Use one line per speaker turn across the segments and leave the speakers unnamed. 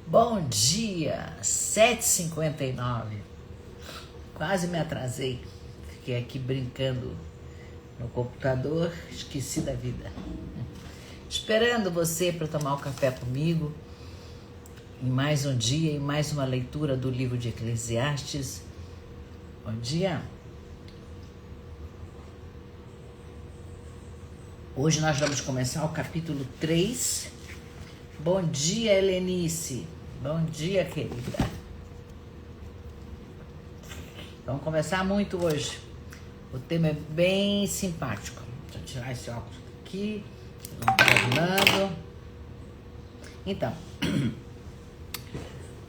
Bom dia, 7h59. Quase me atrasei. Fiquei aqui brincando no computador, esqueci da vida. Esperando você para tomar o café comigo. Em mais um dia, em mais uma leitura do livro de Eclesiastes. Bom dia. Hoje nós vamos começar o capítulo 3. Bom dia, Helenice. Bom dia, querida. Vamos conversar muito hoje. O tema é bem simpático. Deixa eu tirar esse óculos aqui. Vamos. Então,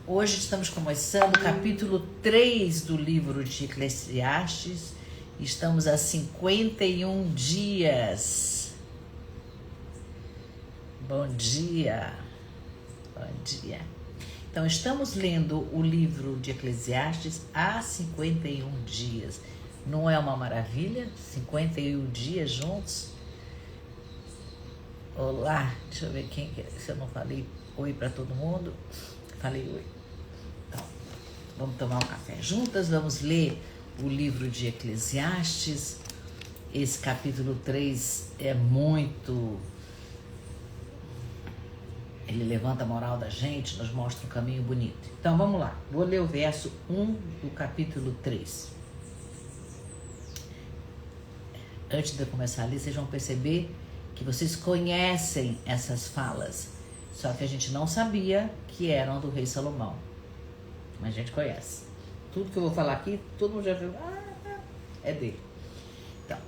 hoje estamos começando o capítulo 3 do livro de Eclesiastes. Estamos a 51 dias. Bom dia. Bom dia. Então, estamos lendo o livro de Eclesiastes há 51 dias. Não é uma maravilha? 51 dias juntos? Olá, deixa eu ver quem que é. Se eu não falei oi para todo mundo, falei oi. Então, vamos tomar um café juntas, vamos ler o livro de Eclesiastes. Esse capítulo 3 é muito... Ele levanta a moral da gente, nos mostra um caminho bonito. Então, vamos lá. Vou ler o verso 1 do capítulo 3. Antes de eu começar a ler, vocês vão perceber que vocês conhecem essas falas. Só que a gente não sabia que eram do rei Salomão. Mas a gente conhece. Tudo que eu vou falar aqui, todo mundo já viu. É dele. Então,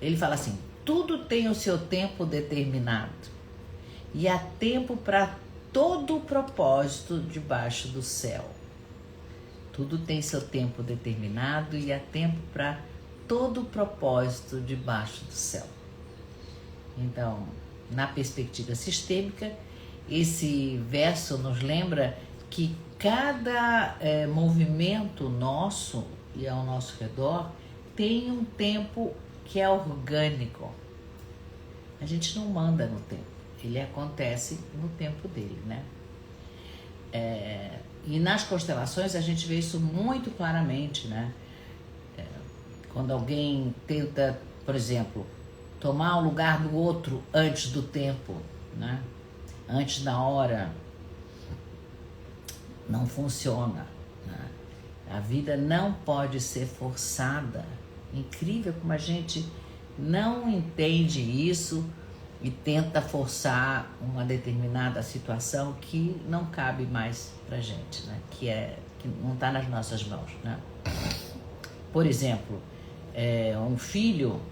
ele fala assim: tudo tem o seu tempo determinado. E há tempo para todo o propósito debaixo do céu. Tudo tem seu tempo determinado e há tempo para todo o propósito debaixo do céu. Então, na perspectiva sistêmica, esse verso nos lembra que cada movimento nosso e ao nosso redor tem um tempo que é orgânico. A gente não manda no tempo. Ele acontece no tempo dele, né? E nas constelações a gente vê isso muito claramente, né? Quando alguém tenta, por exemplo, tomar o lugar do outro antes do tempo, né? Antes da hora, não funciona, né? A vida não pode ser forçada. Incrível como a gente não entende isso e tenta forçar uma determinada situação que não cabe mais pra gente, né? Que não está nas nossas mãos, né? Por exemplo, um filho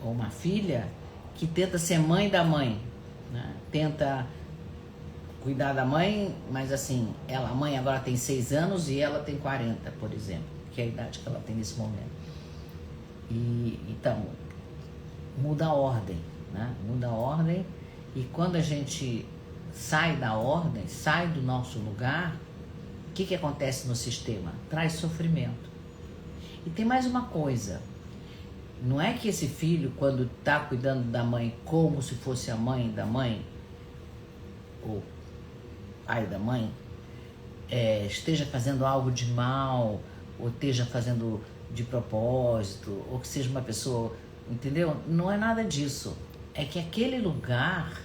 ou uma filha que tenta ser mãe da mãe, né? Tenta cuidar da mãe, mas assim, a mãe agora tem 6 anos e ela tem 40, por exemplo, que é a idade que ela tem nesse momento. E então, muda a ordem. Né? Muda a ordem, e quando a gente sai da ordem, sai do nosso lugar, o que acontece no sistema? Traz sofrimento. E tem mais uma coisa: não é que esse filho, quando está cuidando da mãe como se fosse a mãe da mãe, ou pai da mãe, esteja fazendo algo de mal, ou esteja fazendo de propósito, ou que seja uma pessoa, entendeu? Não é nada disso. É que aquele lugar,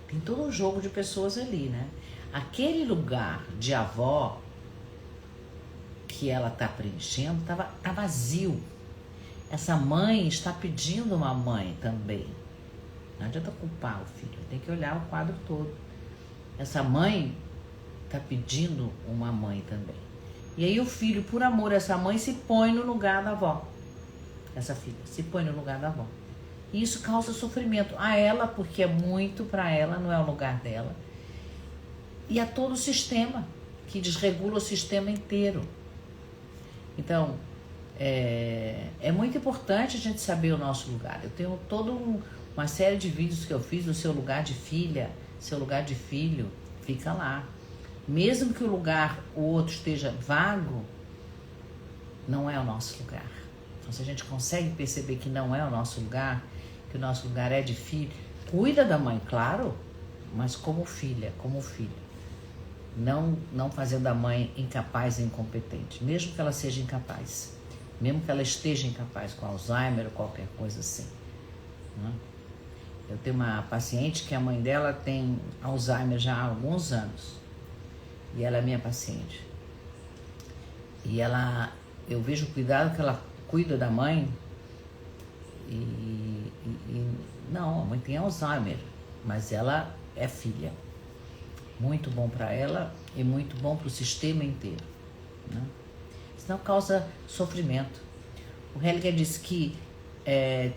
tem todo um jogo de pessoas ali, né? Aquele lugar de avó que ela está preenchendo, tá vazio. Essa mãe está pedindo uma mãe também. Não adianta culpar o filho, tem que olhar o quadro todo. Essa mãe está pedindo uma mãe também. E aí o filho, por amor a essa mãe, se põe no lugar da avó. Essa filha se põe no lugar da avó. E isso causa sofrimento a ela, porque é muito para ela, não é o lugar dela. E a todo o sistema, que desregula o sistema inteiro. Então, é muito importante a gente saber o nosso lugar. Eu tenho toda uma série de vídeos que eu fiz do seu lugar de filha, seu lugar de filho, fica lá. Mesmo que o outro esteja vago, não é o nosso lugar. Então, se a gente consegue perceber que não é o nosso lugar, que o nosso lugar é de filho, cuida da mãe, claro, mas como filha, como filho. não fazendo a mãe incapaz e incompetente, mesmo que ela seja incapaz, mesmo que ela esteja incapaz com Alzheimer ou qualquer coisa assim, né? Eu tenho uma paciente que a mãe dela tem Alzheimer já há alguns anos, e ela é minha paciente. E eu vejo o cuidado que ela cuida da mãe, não, a mãe tem Alzheimer, mas ela é filha. Muito bom para ela e muito bom para o sistema inteiro, né? Senão causa sofrimento. O Hellinger diz que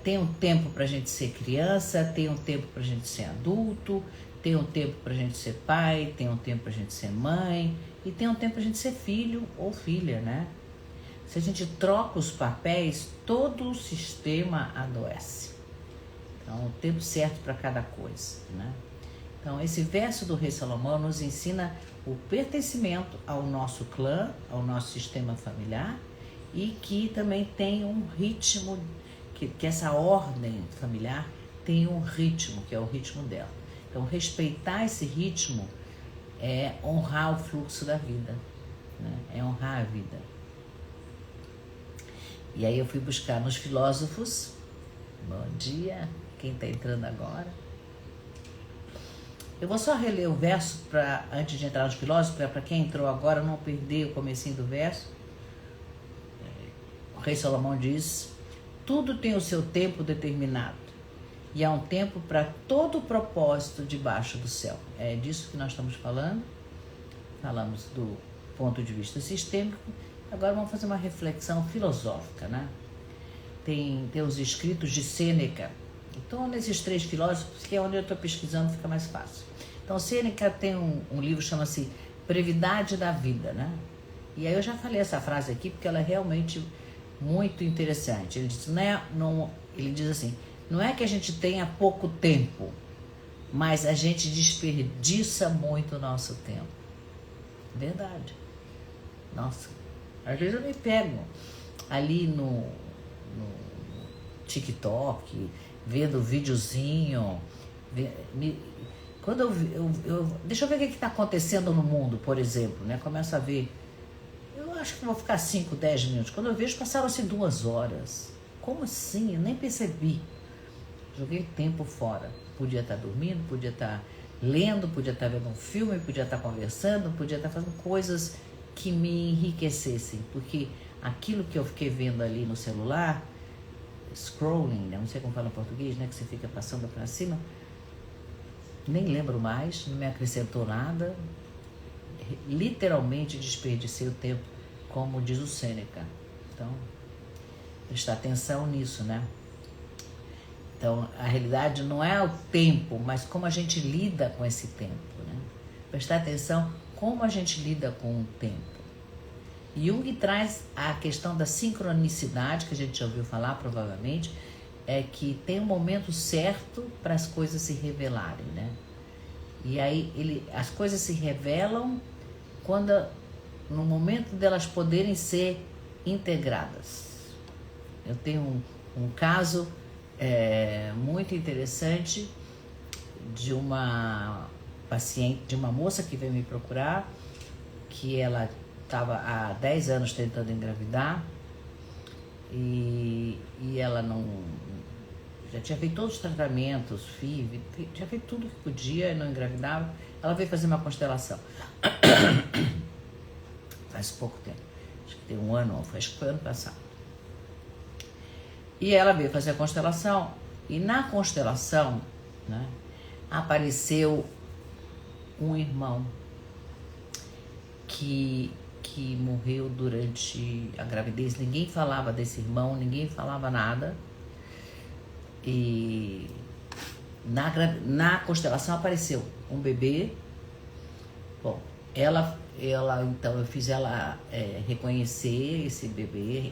tem um tempo para a gente ser criança, tem um tempo para a gente ser adulto, tem um tempo para a gente ser pai, tem um tempo para a gente ser mãe e tem um tempo para a gente ser filho ou filha, né? Se a gente troca os papéis, todo o sistema adoece. Então, o tempo certo para cada coisa, né? Então, esse verso do rei Salomão nos ensina o pertencimento ao nosso clã, ao nosso sistema familiar, e que também tem um ritmo, que essa ordem familiar tem um ritmo, que é o ritmo dela. Então, respeitar esse ritmo é honrar o fluxo da vida, né? É honrar a vida. E aí eu fui buscar nos filósofos. Bom dia, quem está entrando agora. Eu vou só reler o verso antes de entrar nos filósofos, para quem entrou agora não perder o comecinho do verso. O rei Salomão diz: tudo tem o seu tempo determinado, e há um tempo para todo o propósito debaixo do céu. É disso que nós estamos falando. Falamos do ponto de vista sistêmico. Agora vamos fazer uma reflexão filosófica, né? Tem os escritos de Sêneca. Então, nesses 3 filósofos, que é onde eu estou pesquisando, fica mais fácil. Então, Sêneca tem um livro que chama-se Brevidade da Vida, né? E aí eu já falei essa frase aqui, porque ela é realmente muito interessante. Ele diz, ele diz assim, não é que a gente tenha pouco tempo, mas a gente desperdiça muito o nosso tempo. Verdade. Nossa, às vezes eu me pego ali no TikTok, vendo videozinho, quando deixa eu ver o que está acontecendo no mundo, por exemplo, né? Começo a ver, eu acho que vou ficar 5, 10 minutos, quando eu vejo passaram-se 2 horas, como assim? Eu nem percebi, joguei tempo fora, podia estar dormindo, podia estar lendo, podia estar vendo um filme, podia estar conversando, podia estar fazendo coisas que me enriquecessem, porque aquilo que eu fiquei vendo ali no celular, scrolling, né? Não sei como fala em português, né? Que você fica passando para cima, nem lembro mais, não me acrescentou nada, literalmente desperdicei o tempo, como diz o Sêneca. Então, prestar atenção nisso, né? Então, a realidade não é o tempo, mas como a gente lida com esse tempo, né? Prestar atenção como a gente lida com o tempo. Jung traz a questão da sincronicidade, que a gente já ouviu falar provavelmente, é que tem um momento certo para as coisas se revelarem, né? E aí as coisas se revelam no momento delas poderem ser integradas. Eu tenho um caso muito interessante de uma paciente, de uma moça que veio me procurar, que ela estava há 10 anos tentando engravidar e ela não... Já tinha feito todos os tratamentos, FIV, tinha feito tudo que podia e não engravidava. Ela veio fazer uma constelação. Faz pouco tempo. Acho que tem 1 ano, acho que foi ano passado. E ela veio fazer a constelação. E na constelação, né, apareceu um irmão que morreu durante a gravidez. Ninguém falava desse irmão, ninguém falava nada. E na constelação apareceu um bebê. Bom, então eu fiz ela reconhecer esse bebê.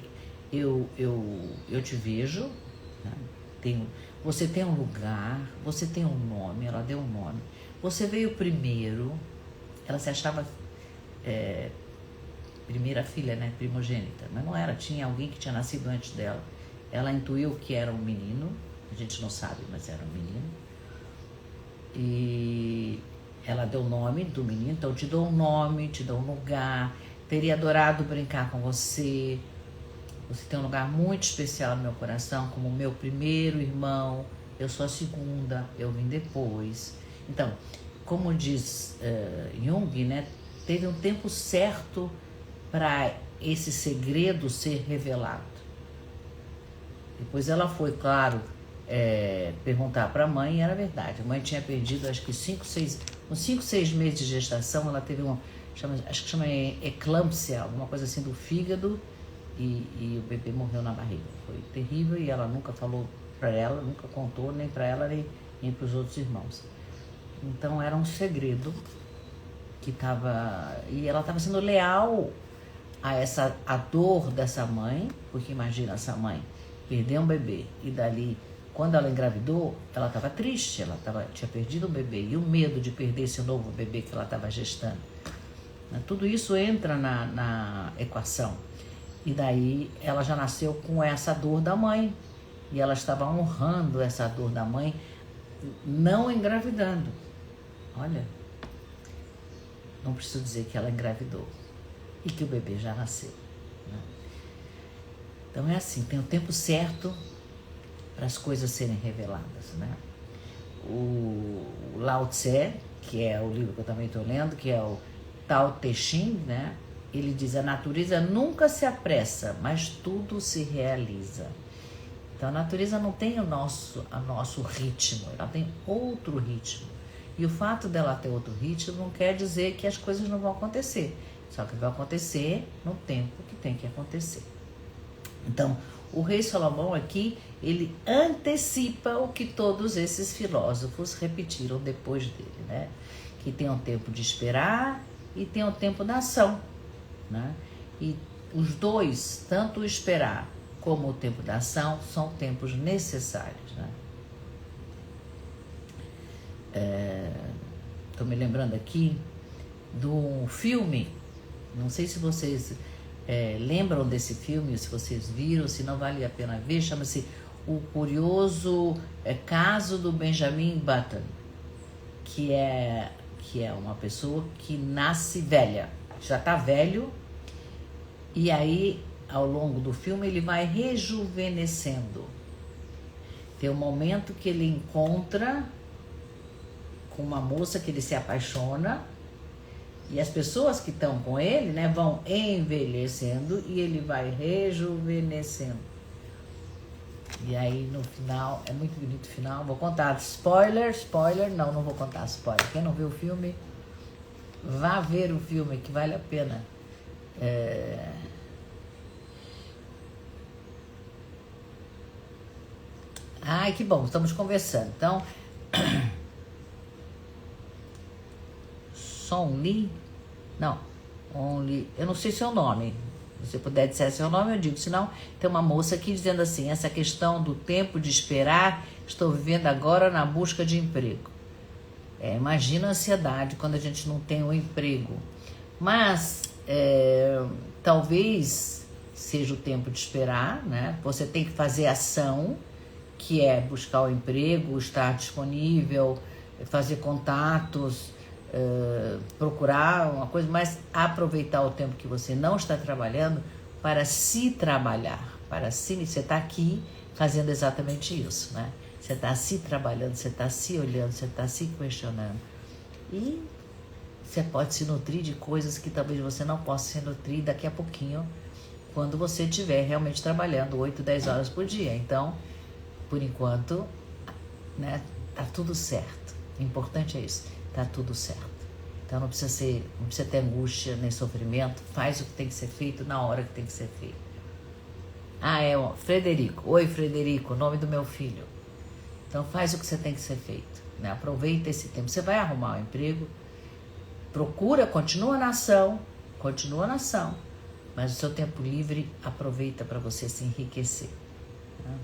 Eu te vejo, né? Você tem um lugar, você tem um nome. Ela deu um nome. Você veio primeiro. Ela se achava primeira filha, né, primogênita, mas não era, tinha alguém que tinha nascido antes dela. Ela intuiu que era um menino, a gente não sabe, mas era um menino. E ela deu o nome do menino, então eu te dou um nome, te dou um lugar, teria adorado brincar com você. Você tem um lugar muito especial no meu coração, como o meu primeiro irmão, eu sou a segunda, eu vim depois. Então, como diz Jung, né, teve um tempo certo para esse segredo ser revelado. Depois ela foi, claro, perguntar para a mãe, e era verdade. A mãe tinha perdido, acho que 5, 6 meses de gestação, ela teve acho que chama eclâmpsia, alguma coisa assim do fígado, e o bebê morreu na barriga. Foi terrível e ela nunca falou para ela, nunca contou, nem para ela, nem para os outros irmãos. Então era um segredo que estava... E ela estava sendo leal a dor dessa mãe, porque imagina essa mãe perder um bebê e dali, quando ela engravidou, ela estava triste, tinha perdido um bebê e o medo de perder esse novo bebê que ela estava gestando. Tudo isso entra na equação. E daí ela já nasceu com essa dor da mãe e ela estava honrando essa dor da mãe, não engravidando. Olha, não preciso dizer que ela engravidou e que o bebê já nasceu, né? Então é assim, tem o tempo certo para as coisas serem reveladas, né? O Lao Tse, que é o livro que eu também estou lendo, que é o Tao Te Ching, né? Ele diz: a natureza nunca se apressa, mas tudo se realiza. Então a natureza não tem o nosso ritmo, ela tem outro ritmo. E o fato dela ter outro ritmo não quer dizer que as coisas não vão acontecer. Só que vai acontecer no tempo que tem que acontecer. Então, o rei Salomão aqui, ele antecipa o que todos esses filósofos repetiram depois dele, né? Que tem um tempo de esperar e tem um tempo da ação, né? E os dois, tanto o esperar como o tempo da ação, são tempos necessários, né? Estou me lembrando aqui do filme, não sei se vocês lembram desse filme, se vocês viram, se não vale a pena ver, chama-se O Curioso Caso do Benjamin Button, que é uma pessoa que nasce velha, já está velho, e aí ao longo do filme ele vai rejuvenescendo. Tem um momento que ele encontra com uma moça que ele se apaixona, e as pessoas que estão com ele, né, vão envelhecendo e ele vai rejuvenescendo. E aí no final, é muito bonito o final, vou contar spoiler, não vou contar spoiler. Quem não viu o filme, vá ver o filme, que vale a pena. Ai, que bom, estamos conversando. Então, Sonli, não, Only, eu não sei seu nome. Se você puder dizer seu nome, eu digo. Senão, tem uma moça aqui dizendo assim: essa questão do tempo de esperar, estou vivendo agora na busca de emprego. Imagina a ansiedade quando a gente não tem um emprego. Mas, talvez seja o tempo de esperar, né? Você tem que fazer ação, que é buscar o emprego, estar disponível, fazer contatos, procurar uma coisa, mas aproveitar o tempo que você não está trabalhando para se trabalhar, você está aqui fazendo exatamente isso, né? Você está se trabalhando, você está se olhando, você está se questionando, e você pode se nutrir de coisas que talvez você não possa se nutrir daqui a pouquinho, quando você estiver realmente trabalhando 8, 10 horas por dia. Então, por enquanto, né, tá tudo certo. O importante é isso, tá tudo certo. Então não precisa ter angústia nem sofrimento. Faz o que tem que ser feito na hora que tem que ser feito. Frederico. Oi, Frederico, nome do meu filho. Então faz o que você tem que ser feito, né? Aproveita esse tempo. Você vai arrumar um emprego, continua na ação, mas o seu tempo livre aproveita para você se enriquecer, né?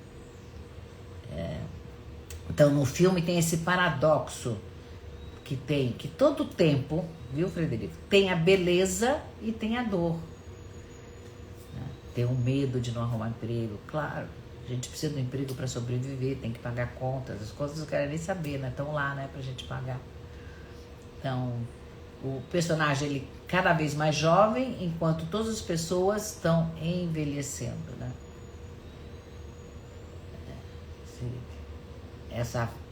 Então no filme tem esse paradoxo que todo tempo, viu, Frederico, tem a beleza e tem a dor, né? Tem o medo de não arrumar emprego, claro, a gente precisa de um emprego para sobreviver, tem que pagar contas, as coisas não querem nem saber, né? Estão lá, né, pra gente pagar. Então, o personagem ele cada vez mais jovem, enquanto todas as pessoas estão envelhecendo, né?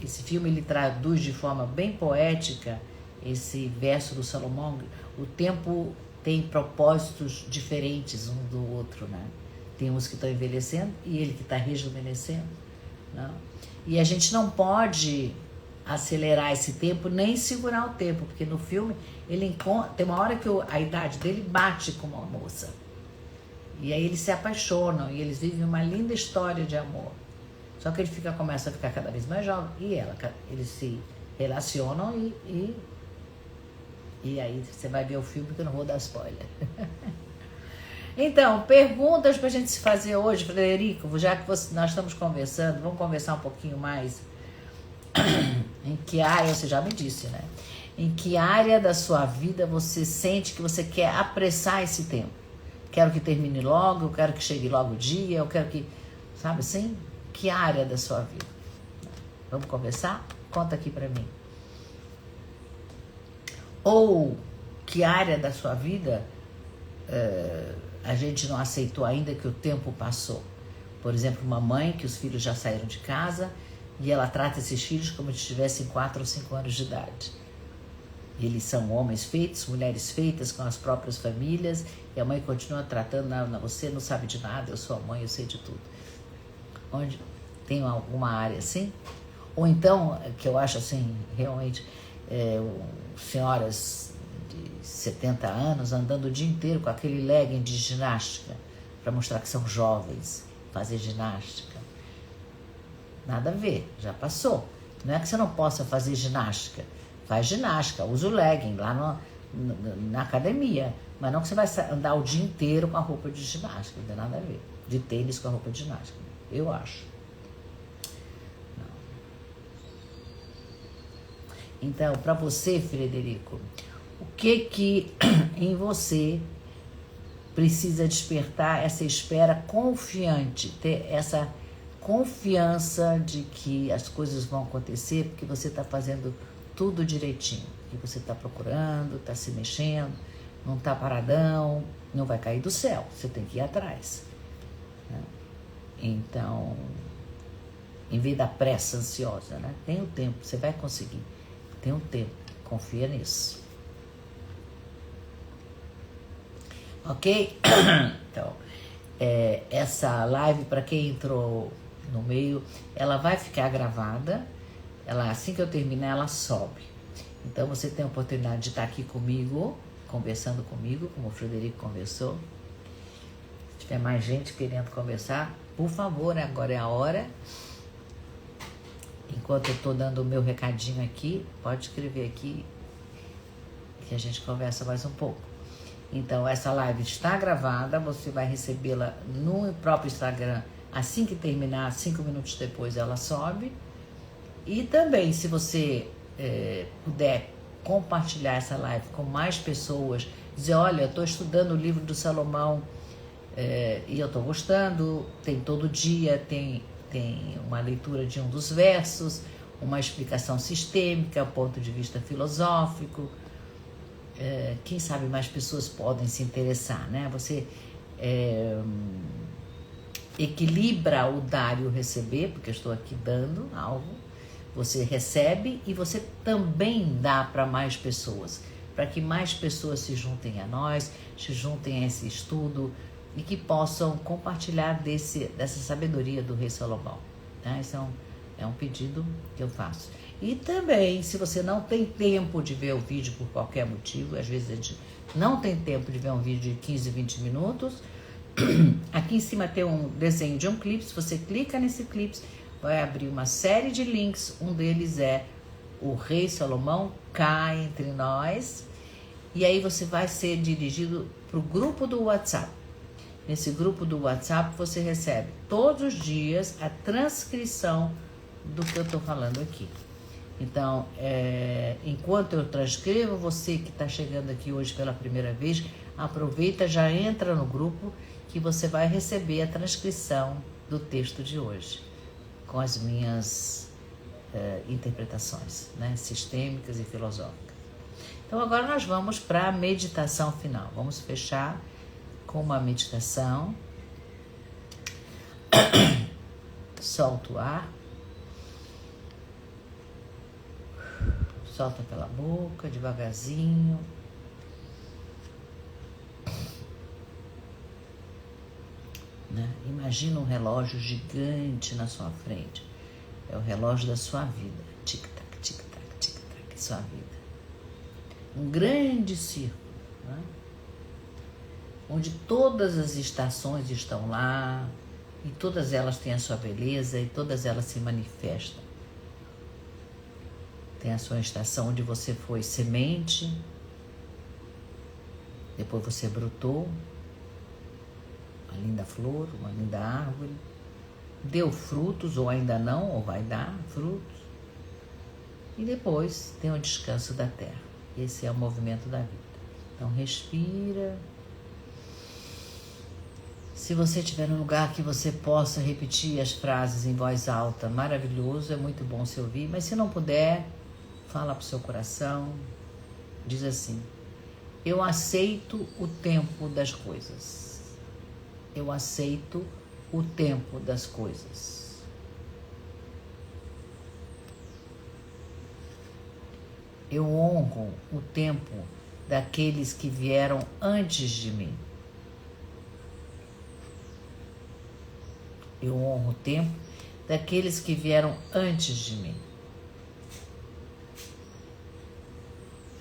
Esse filme ele traduz de forma bem poética esse verso do Salomão. O tempo tem propósitos diferentes um do outro, né? Tem uns que estão envelhecendo e ele que está rejuvenescendo, né? E a gente não pode acelerar esse tempo nem segurar o tempo, porque no filme tem uma hora que a idade dele bate com uma moça e aí eles se apaixonam e eles vivem uma linda história de amor. Só que ele começa a ficar cada vez mais jovem e eles se relacionam e aí você vai ver o filme que eu não vou dar spoiler. Então, perguntas pra gente se fazer hoje, Frederico, já que nós estamos conversando, vamos conversar um pouquinho mais. Em que área, você já me disse, né? Em que área da sua vida você sente que você quer apressar esse tempo? Quero que termine logo, eu quero que chegue logo o dia, eu quero que, sabe assim? Que área da sua vida? Vamos conversar? Conta aqui pra mim. Ou que área da sua vida a gente não aceitou ainda que o tempo passou? Por exemplo, uma mãe que os filhos já saíram de casa e ela trata esses filhos como se tivessem 4 ou 5 anos de idade. Eles são homens feitos, mulheres feitas com as próprias famílias e a mãe continua tratando, não, você não sabe de nada, eu sou a mãe, eu sei de tudo. Onde tem alguma área assim? Ou então, que eu acho assim, realmente, senhoras de 70 anos andando o dia inteiro com aquele legging de ginástica para mostrar que são jovens, fazer ginástica. Nada a ver, já passou. Não é que você não possa fazer ginástica. Faz ginástica, usa o legging lá na academia. Mas não que você vai andar o dia inteiro com a roupa de ginástica, não tem nada a ver. De tênis com a roupa de ginástica, eu acho. Não. Então, para você, Frederico, o que em você precisa despertar essa espera confiante, ter essa confiança de que as coisas vão acontecer porque você está fazendo tudo direitinho, que você está procurando, está se mexendo, não está paradão, não vai cair do céu, você tem que ir atrás, né? Então, em vez da pressa ansiosa, né? Tem o tempo, você vai conseguir, tem o tempo, confia nisso. Ok? Então, essa live, para quem entrou no meio, ela vai ficar gravada. Assim que eu terminar, ela sobe. Então, você tem a oportunidade de estar aqui comigo, conversando comigo, como o Frederico conversou. Se tiver mais gente querendo conversar, por favor, agora é a hora. Enquanto eu estou dando o meu recadinho aqui, pode escrever aqui que a gente conversa mais um pouco. Então, essa live está gravada, você vai recebê-la no próprio Instagram. Assim que terminar, 5 minutos depois ela sobe. E também, se você puder compartilhar essa live com mais pessoas, dizer, olha, eu estou estudando o livro do Salomão e eu estou gostando, tem todo dia, tem uma leitura de um dos versos, uma explicação sistêmica, ponto de vista filosófico. Quem sabe mais pessoas podem se interessar, né? Você equilibra o dar e o receber, porque eu estou aqui dando algo, você recebe e você também dá para mais pessoas, para que mais pessoas se juntem a nós, se juntem a esse estudo e que possam compartilhar dessa sabedoria do rei Salomão, tá? Esse é um pedido que eu faço. E também, se você não tem tempo de ver o vídeo por qualquer motivo, às vezes a gente não tem tempo de ver um vídeo de 15, 20 minutos, aqui em cima tem um desenho de um clipe, se você clica nesse clipe, vai abrir uma série de links, um deles é o Rei Salomão cá entre nós, e aí você vai ser dirigido para o grupo do WhatsApp. Nesse grupo do WhatsApp você recebe todos os dias a transcrição do que eu estou falando aqui. Então, enquanto eu transcrevo, você que está chegando aqui hoje pela primeira vez, aproveita, já entra no grupo que você vai receber a transcrição do texto de hoje, com as minhas interpretações, né, sistêmicas e filosóficas. Então agora nós vamos para a meditação final. Vamos fechar com uma meditação. Solta o ar. Solta pela boca, devagarzinho. Né? Imagina um relógio gigante na sua frente. É o relógio da sua vida. Tic-tac, tic-tac, tic-tac, sua vida. Um grande círculo, né? Onde todas as estações estão lá, e todas elas têm a sua beleza, e todas elas se manifestam. Tem a sua estação onde você foi semente, depois você brotou, uma linda flor, uma linda árvore, deu frutos, ou ainda não, ou vai dar frutos, e depois tem o descanso da terra. Esse é o movimento da vida. Então respira. Se você estiver num lugar que você possa repetir as frases em voz alta, maravilhoso, é muito bom se ouvir, mas se não puder, fala para o seu coração, diz assim: eu aceito o tempo das coisas. Eu aceito o tempo das coisas. Eu honro o tempo daqueles que vieram antes de mim. Eu honro o tempo daqueles que vieram antes de mim.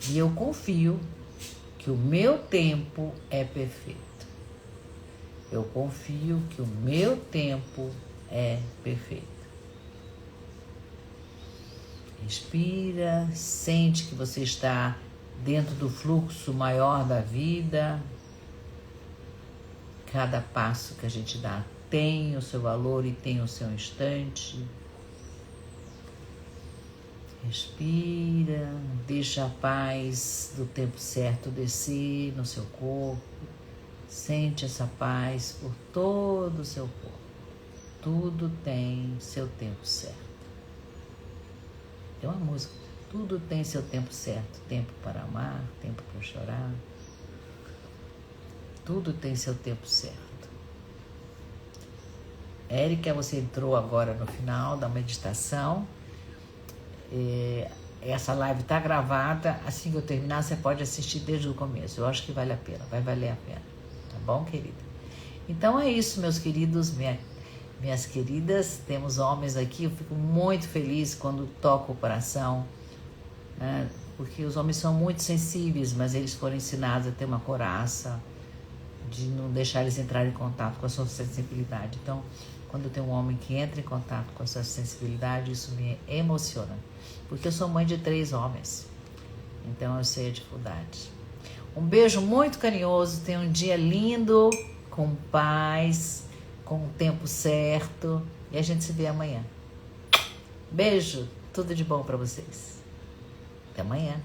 E eu confio que o meu tempo é perfeito. Eu confio que o meu tempo é perfeito. Respira, sente que você está dentro do fluxo maior da vida. Cada passo que a gente dá tem o seu valor e tem o seu instante. Respira, deixa a paz do tempo certo descer no seu corpo. Sente essa paz por todo o seu corpo. Tudo tem seu tempo certo. Tem uma música, tudo tem seu tempo certo. Tempo para amar, tempo para chorar. Tudo tem seu tempo certo. Érica, você entrou agora no final da meditação. Essa live está gravada. Assim que eu terminar, você pode assistir desde o começo. Eu acho que vale a pena, vai valer a pena. Tá bom, querida? Então é isso, meus queridos, minhas queridas. Temos homens aqui. Eu fico muito feliz quando toco o coração, né? Porque os homens são muito sensíveis, mas eles foram ensinados a ter uma coraça, de não deixar eles entrar em contato com a sua sensibilidade. Então, quando eu tenho um homem que entra em contato com a sua sensibilidade, isso me emociona. Porque eu sou mãe de 3 homens. Então eu sei a dificuldade. Um beijo muito carinhoso. Tenha um dia lindo, com paz, com o tempo certo. E a gente se vê amanhã. Beijo. Tudo de bom para vocês. Até amanhã.